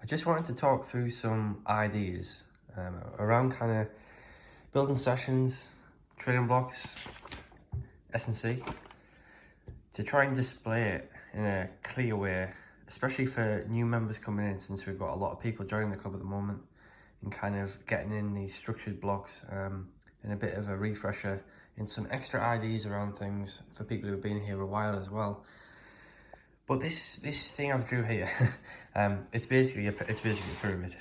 I just wanted to talk through some ideas around kind of building sessions, training blocks, S&C, to try and display it in a clear way, especially for new members coming in, since we've got a lot of people joining the club at the moment, and kind of getting in these structured blocks and a bit of a refresher and some extra ideas around things for people who have been here a while as well. But this thing I've drew here, it's basically a pyramid,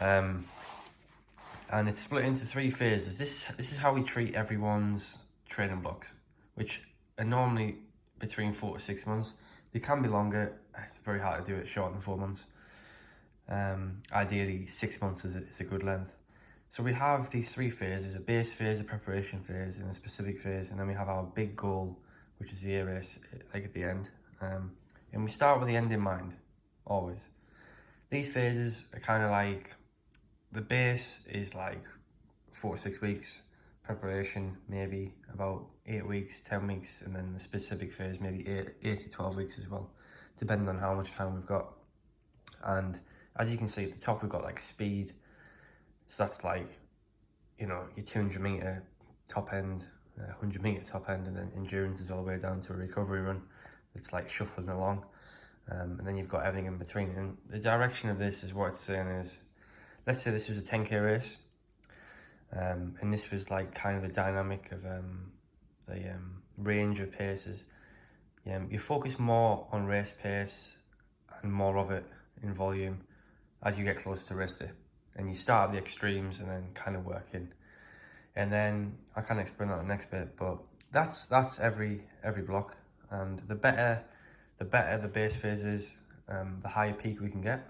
and it's split into three phases. This is how we treat everyone's training blocks, which are normally between 4 to 6 months. They can be longer. It's very hard to do it shorter than 4 months. Ideally, 6 months is a good length. So we have these three phases: a base phase, a preparation phase, and a specific phase, and then we have our big goal, which is the A race, like at the end. And we start with the end in mind, always. These phases are kind of like, the base is like 4 to 6 weeks, preparation maybe about 8 weeks, 10 weeks, and then the specific phase maybe 8 to 12 weeks as well, depending on how much time we've got. And as you can see at the top, we've got like speed, so that's like, you know, your 200 meter top end, 100 meter top end, and then endurance is all the way down to a recovery run. It's like shuffling along, and then you've got everything in between. And the direction of this is what it's saying is, let's say this was a 10k race, and this was like kind of the dynamic of the range of paces. You focus more on race pace and more of it in volume as you get closer to race day, and you start at the extremes and then kind of work in. And then I can explain that in the next bit, but that's every block. And the better the base phase is, the higher peak we can get.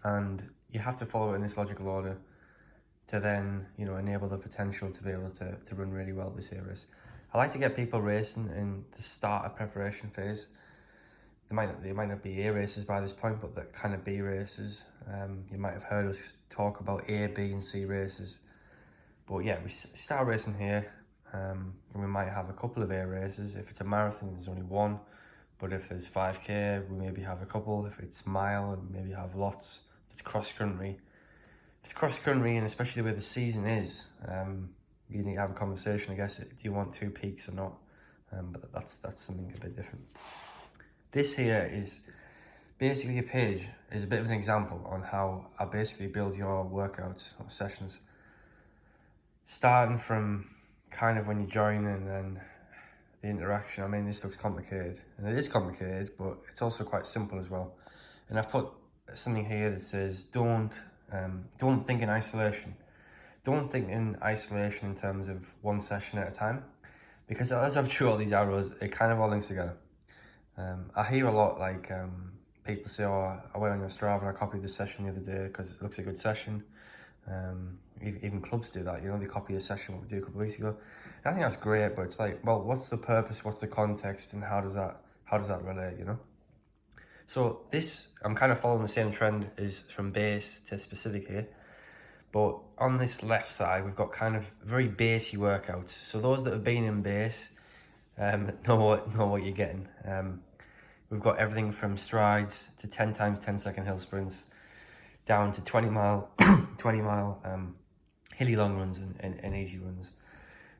And you have to follow it in this logical order to then, you know, enable the potential to be able to run really well this A race. I like to get people racing in the start of preparation phase. They might not be A races by this point, but the kind of B races. You might have heard us talk about A, B, and C races. But yeah, we start racing here, and we might have a couple of A races. If it's a marathon, there's only one. But if there's 5k, we maybe have a couple. If it's mile, we maybe have lots. If it's cross country, and especially the way the season is, you need to have a conversation, I guess. Do you want 2 peaks or not? But that's something a bit different. This here is basically a page, is a bit of an example on how I basically build your workouts or sessions. Starting from kind of when you join, and then the interaction. I mean, this looks complicated, and it is complicated, but it's also quite simple as well. And I've put something here that says, don't think in isolation. Don't think in isolation in terms of one session at a time, because as I've drew all these arrows, it kind of all links together. I hear a lot like people say, oh, I went on your Strava and I copied this session the other day because it looks a good session. Even clubs do that, you know, they copy a session what we did a couple of weeks ago. And I think that's great, but it's like, well, what's the purpose, what's the context, and how does that relate, you know? So this, I'm kind of following the same trend as from base to specific here, but on this left side, we've got kind of very basey workouts. So those that have been in base know what you're getting. We've got everything from strides to 10 times 10 second hill sprints, down to 20 mile hilly long runs and easy runs.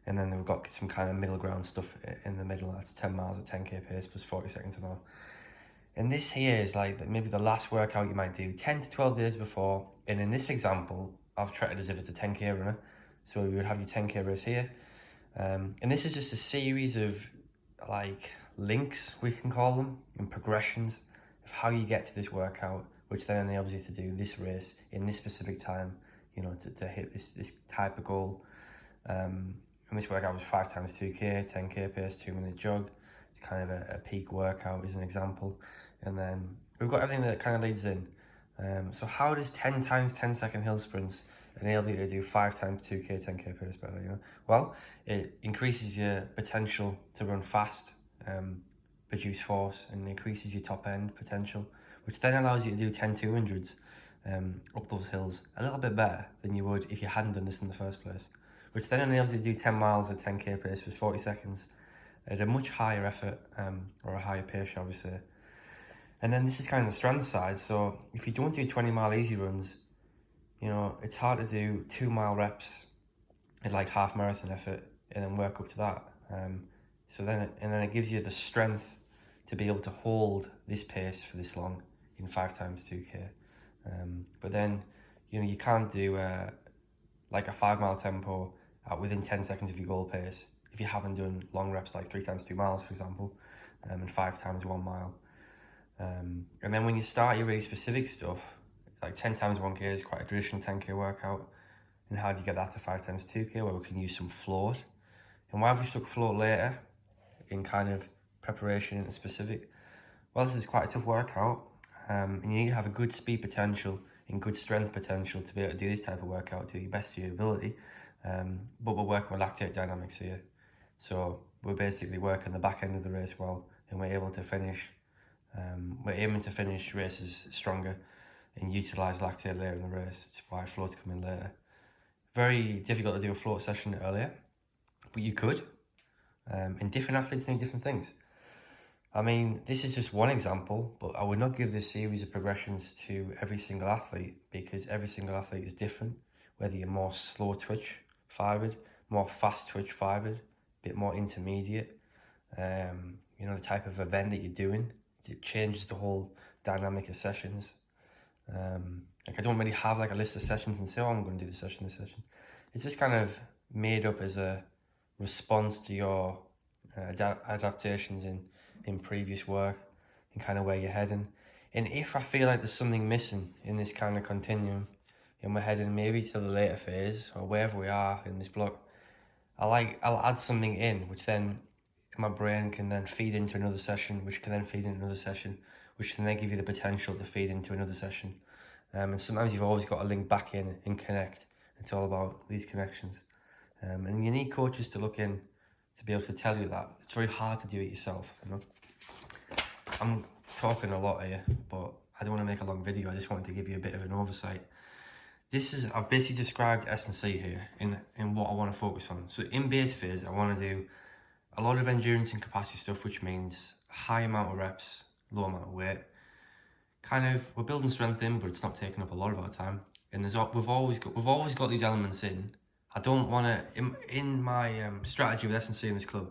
And then we've got some kind of middle ground stuff in the middle. That's 10 miles at 10k pace plus 40 seconds a mile. And this here is like maybe the last workout you might do 10 to 12 days before. And in this example, I've treated as if it's a 10k runner. So you would have your 10k race here. And this is just a series of like links, we can call them, and progressions of how you get to this workout, which then enables you to do this race in this specific time, you know, to hit this type of goal. And this workout was 5 times 2k, 10k pace, 2-minute jog. It's kind of a peak workout as an example. And then we've got everything that kind of leads in. So how does 10 times 10 second hill sprints enable you to do 5 times 2k, 10k pace better, you know? Well, it increases your potential to run fast, produce force, and increases your top end potential, which then allows you to do 10 200s up those hills a little bit better than you would if you hadn't done this in the first place, which then enables you to do 10 miles at 10k pace for 40 seconds at a much higher effort, or a higher pace, shall we say. And then this is kind of the strength side. So if you don't do 20-mile easy runs, you know, it's hard to do 2-mile reps at like half marathon effort and then work up to that. So then it gives you the strength to be able to hold this pace for this long in 5 times 2K. But then, you know, you can't do like a 5-mile tempo at within 10 seconds of your goal pace if you haven't done long reps like 3 times 2 miles, for example, and 5 times 1 mile. And then when you start your really specific stuff, like 10 times 1K is quite a traditional 10K workout. And how do you get that to 5 times 2K? Well, we can use some float. And why have we stuck float later in kind of preparation and specific? Well, this is quite a tough workout, and you need to have a good speed potential and good strength potential to be able to do this type of workout to the best of your ability. But we're working with lactate dynamics here. So we're basically working the back end of the race well, and we're able to finish, we're aiming to finish races stronger and utilise lactate later in the race. That's why floats come in later. Very difficult to do a float session earlier, but you could. And different athletes need different things. I mean, this is just one example, but I would not give this series of progressions to every single athlete because every single athlete is different. Whether you're more slow twitch fibered, more fast twitch fibered, a bit more intermediate, you know, the type of event that you're doing, it changes the whole dynamic of sessions. Like I don't really have like a list of sessions and say, oh, I'm going to do this session. It's just kind of made up as a response to your adaptations in previous work and kind of where you're heading. And if I feel like there's something missing in this kind of continuum and we're heading maybe to the later phase or wherever we are in this block, I'll add something in, which then my brain can then feed into another session, which can then feed into another session, which can then give you the potential to feed into another session. And sometimes you've always got to link back in and connect. It's all about these connections. And you need coaches to look in to be able to tell you that. It's very hard to do it yourself, you know. I'm talking a lot here, but I don't want to make a long video. I just wanted to give you a bit of an oversight. I've basically described S&C here in what I want to focus on. So in base phase, I want to do a lot of endurance and capacity stuff, which means high amount of reps, low amount of weight. Kind of, we're building strength in, but it's not taking up a lot of our time. And we've always got these elements in. I don't want to, in my strategy with S&C in this club,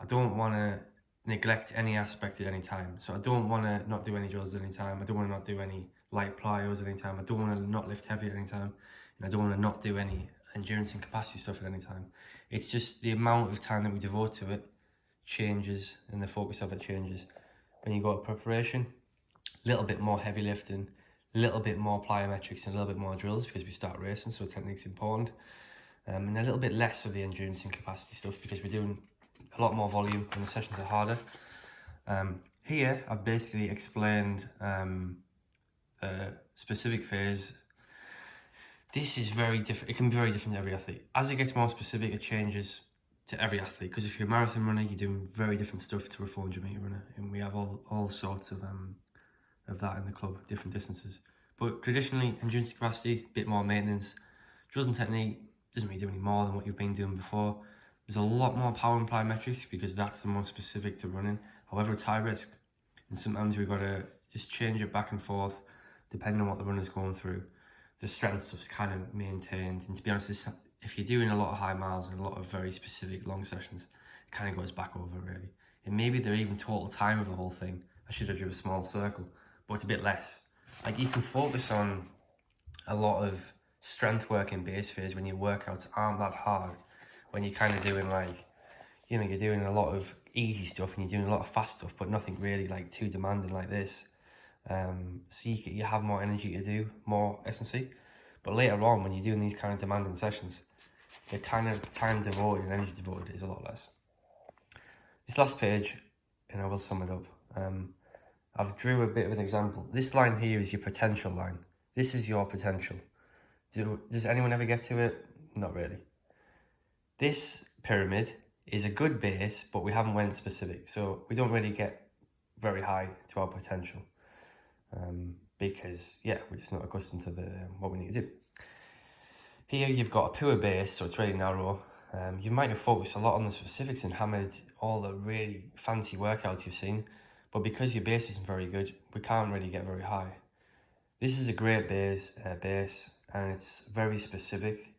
I don't want to neglect any aspect at any time. So I don't want to not do any drills at any time. I don't want to not do any light plyos at any time. I don't want to not lift heavy at any time. And I don't want to not do any endurance and capacity stuff at any time. It's just the amount of time that we devote to it changes and the focus of it changes. When you go to preparation, a little bit more heavy lifting, a little bit more plyometrics and a little bit more drills because we start racing, so technique's important. And a little bit less of the endurance and capacity stuff because we're doing a lot more volume and the sessions are harder. Here, I've basically explained specific phase. This is very different. It can be very different to every athlete. As it gets more specific, it changes to every athlete. Because if you're a marathon runner, you're doing very different stuff to a 400-meter runner, and we have all sorts of that in the club, different distances. But traditionally, endurance capacity, a bit more maintenance. Drills and technique doesn't really do any more than what you've been doing before. There's a lot more power and plyometrics because that's the most specific to running. However, it's high risk, and sometimes we've got to just change it back and forth depending on what the runner's going through. The strength stuff's kind of maintained, and to be honest, if you're doing a lot of high miles and a lot of very specific long sessions, it kind of goes back over really. And maybe they're even total time of the whole thing. I should have drew a small circle, but it's a bit less. Like you can focus on a lot of strength work in base phase when your workouts aren't that hard. When you're kind of doing like, you know, you're doing a lot of easy stuff and you're doing a lot of fast stuff, but nothing really like too demanding like this. So you have more energy to do more S&C. But later on, when you're doing these kind of demanding sessions, the kind of time devoted and energy devoted is a lot less. This last page, and I will sum it up. I've drew a bit of an example. This line here is your potential line. This is your potential. Does anyone ever get to it? Not really. This pyramid is a good base, but we haven't went specific. So we don't really get very high to our potential. Because, yeah, we're just not accustomed to what we need to do. Here you've got a poor base, so it's really narrow. You might have focused a lot on the specifics and hammered all the really fancy workouts you've seen, but because your base isn't very good, we can't really get very high. This is a great base, and it's very specific,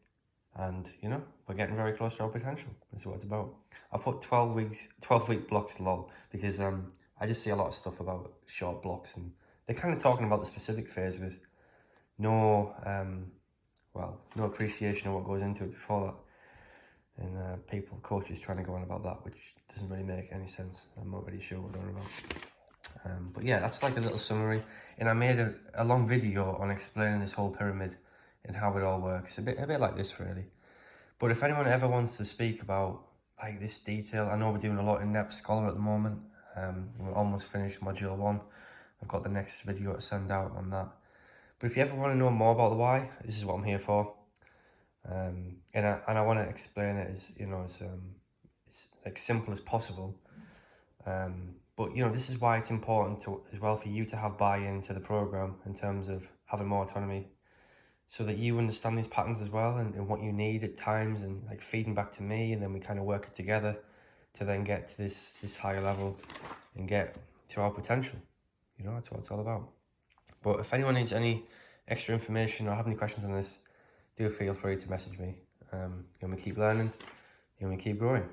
and you know, we're getting very close to our potential. That's what it's about. I put 12 week blocks lol, because I just see a lot of stuff about short blocks, and they're kind of talking about the specific phase with no no appreciation of what goes into it before that. And people, coaches trying to go on about that, which doesn't really make any sense. I'm not really sure what we're on about. But yeah, that's like a little summary. And I made a long video on explaining this whole pyramid and how it all works. A bit like this, really. But if anyone ever wants to speak about like this detail, I know we're doing a lot in NEP Scholar at the moment. We're almost finished module 1. I've got the next video to send out on that. But if you ever want to know more about the why, this is what I'm here for. And I want to explain it as, you know, as like simple as possible. But you know, this is why it's important to, as well, for you to have buy-in to the program in terms of having more autonomy, so that you understand these patterns as well, and what you need at times, and like feeding back to me, and then we kind of work it together to then get to this higher level and get to our potential. You know, that's what it's all about. But if anyone needs any extra information or have any questions on this, do feel free to message me. And we keep learning and we keep growing.